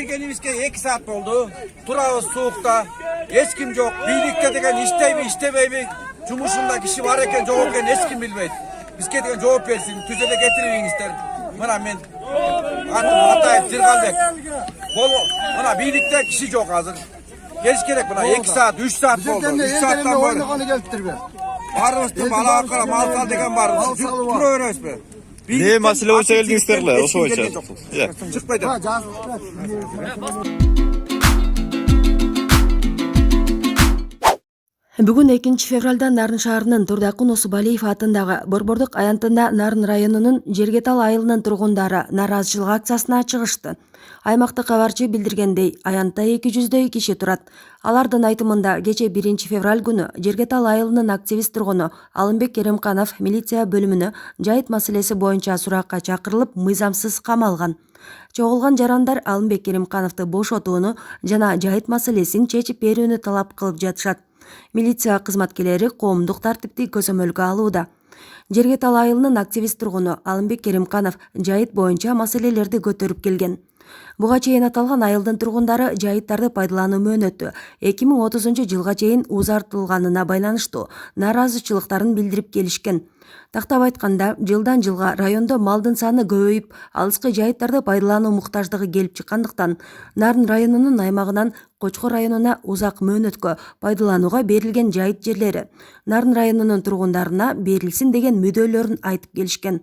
Gelgenimizge 2 saat oldu. Turabız soğukta. Hiç kim yok. Birlikte degen istey mi istemey mi? Cumhurşunda kişi var eken cevap eken hiç kim bilmeydi. Bizge degen cevap versin. Tüzede getirmeyin ister. Bana men Hatay Tirgalbek. Bana birlikte kişi yok hazır. Geliş gerek buna 2 saat 3 saat oldu. 3 saatten var. Barımızda bala akara mal sal degen var. Turu öğrenmiş be. Ne masala olsa geldingizler, oso boyuncha. Çıkmaydı. Бүгүн 2 февралда Нарын шаарынын Турдакун Осубалиев атындагы Борбордук аянтында Нарын районунун Жергетал айылынын тургундары нааразычылык акциясына чыгышты. Аймактык кабарчы билдиргендей, аянтта 200дөй киши турат. Алардын айтымында кече 1 февраль күнү Жергетал айылынын активист тургуну Алымбек Керимканов милиция бөлүмүнө жайыт маселеси боюнча суракка чакырылып, мыйзамсыз камалган. Чогулган жарандар Алымбек Керимкановду бошотууну жана жайыт маселесин чечип берүүнү талап кылып жатышат. Милиция кызматкерлери коомдук тартипти көзөмөлгө алууда. Жергетал айылынын активист тургуну Алымбек Керимканов жайыт боюнча маселелерди көтөрүп келген. Буга чейин аталган айылдын тургундары жайыттарды пайдалануу мөөнөтү 2030 жылга чейин узартылганына байланыштуу нааразычылыктарын билдирип келишкен. Тактап айтканда, жылдан жылга райондо малдын саны көбөйүп, алыскы жайыттарды пайдалануу муктаждыгы келип чыккандыктан, Нарын районунун аймагынан Кочкор районуна узак мөөнөткө пайдаланууга берилген жайыт жерлери Нарын районунун тургундарына берилсин деген мүдөлөрүн айтып келишкен.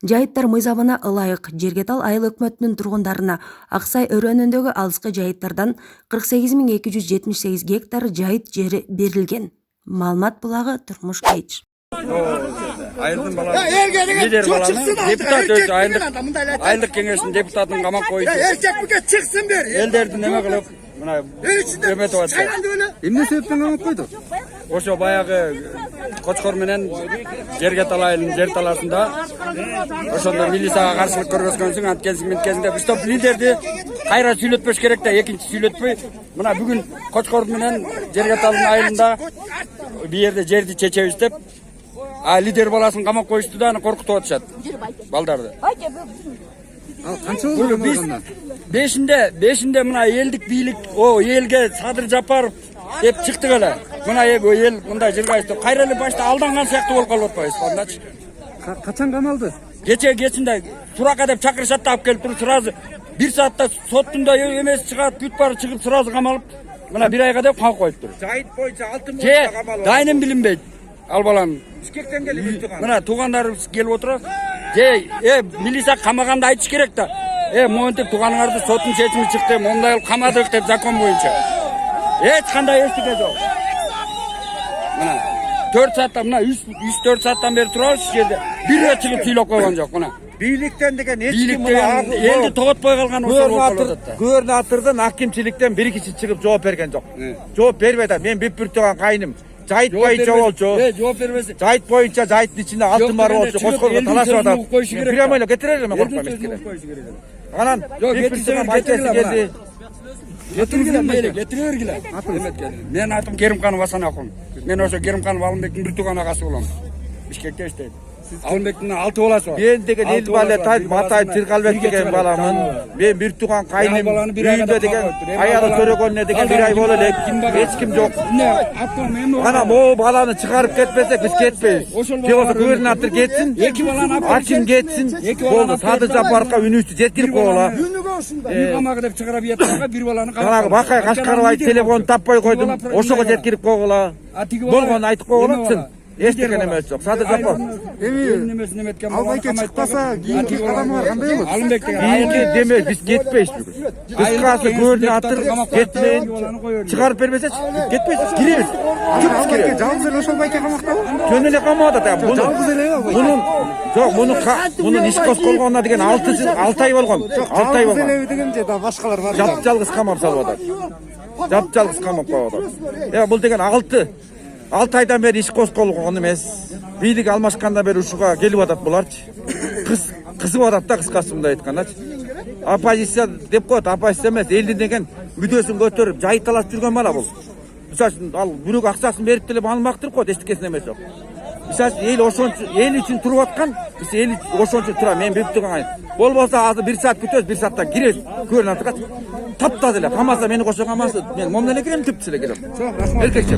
Жайыттар мыйзамына ылайык Жергетал айыл өкмөтүнүн тургундарына Аксай өрөөнүндөгү алыскы жайыттардан 48278 гектар жайыт жери берилген. Маалымат булагы Турмуш Кейч. Айылдын баласы лидер баланы депутат өзү айылдык кеңештин депутатын камап коюшу. Çıksın bir. Элдерди неме кылып мына өмөтүп атат. Эмне себептен камап койду? Ошо баягы Кочкор менен Жергетал айылынын жер талашында ошондо милицияга каршылык көргөзгөн соң анткенсиң менткенсиңде биз топ лидерди кайра сүйлөтпөш керек да, экинчи сүйлөтпөй мына бүгүн Кочкор менен Жергеталдын айылында бу жерде жерди чечебиз деп лидер баласын камап коюшту да, аны коркутуп атышат балдарды. Ал канча болду анда? Бешинде мына элдик бийлик, элге Садыр Жапаров деп чыктык эле. Мына эл мындай жыргайсты. Кайра эле башта алданган сыяктуу болуп калып атпайбыз андачы. Качан камалды? Кечинде сурака деп чакырышат да алып келип туруп сразу 1 саатта соттун да эмеси чыгат, бүт баары чыгып сразу камалып, мына 1 айга деп камап коюптур. Жайыт боюнча 6 мыңга камалып. Дайнын билинбейт ал баланын. Бишкектен келип турган. Мына туугандарыбыз келип отурат. Милиция камаганды айтыш керек да. Монтип тууганыңарды соттун чечими чыкты, мондай кылып камадык деп закон боюнча. Эч кандай эчтеке жок. Мына 4 сааттан мына 3-4 сааттан бери турабыз ушул жерде. Бир рет чыгып сүйлөп койгон жок мына. Бийликтен деген эч ким элди тоготпой калган ошол болуп атат да. Губернатордун акимчиликтен бир киши чыгып жооп берген жок. Жооп бербейт. Мен бүттүргөн кайным жайыт боюнча болчу. Жооп бербесе. Жайыт боюнча жайыттын ичинде алтын бар болчу. Кочкорго талашып атат. Прямо эле кетирелер ме коркпойм эскене. Анан кетирсең айтасы келди. Кетиргиле. Мен атым Керимканов Асан Акун. Мен ошо Керимканов Алымбектин бир тууган агасы болом. Бишкекте иштейт. Алымбектин 6 баласы бар. Мен деген эл бале Матай Тиргалбек деген баламын. Мен бир тууган кайным үйүндө деген аялы көрөгөнүнө деген 1 ай боло элек. Эч ким жок. Ана могу баланы чыгарып кетпесек биз кетпейбиз. Же болбосо губернатор кетсин, аким кетсин. Болду. Садыр Жапаровго үнүбүздү жеткирип койгула. Үй камагы деп чыгарып жатканга бир баланы Жанагы Бакай Кашкарбай телефонду таппай койдум. Ошого жеткирип койгула. Болгону айтып койгулачын. Эчтеке эмес жок. Садыр Жапаров. Албайке чыкпаса, кийинки кадамы кандай болот? Алымбек деген кийинки демек биз кетпейбиз бүгүн. Кыскасы губернатор кетмейин, чыгарып бербесечи кетпейбиз, киребиз. Албайке жалгыз эле ошол байке камактабы? Жөн эле камакта да. Жалгыз эле мунун иш козголгонуна деген 6 ай болгон. 6 ай болгон. Жалгыз эле деген же башкалар бар. Жалгыз камап салып атат. Жалгыз камап коюп атат. Бул деген 6 айдан бeri иш козголгон эмес. Бийлик алмашкандан бери ушуга келип атат буларчы. Кызып атат да, кыскасы мындай айткандачы. Оппозиция деп коет, оппозиция эмес, элдин деген мүдөсүн көтөрүп, жайыт талашып жүргөн бала бул. Мисалы үчүн ал бирөөгө акчасын берип деле алмактыр коет, эчтекесин эмес жок. Misal el ошончо ел үчүн туруп аткан, биз ел ошончо тура мен билип турган. Болбосо азыр 1 саат күтөбүз, 1 сааттан киребиз. Көрүнүп атат. Таптады эле. Камаса мени кошо камаса мен момун эле кирем, түптү эле кирем. Эркекче.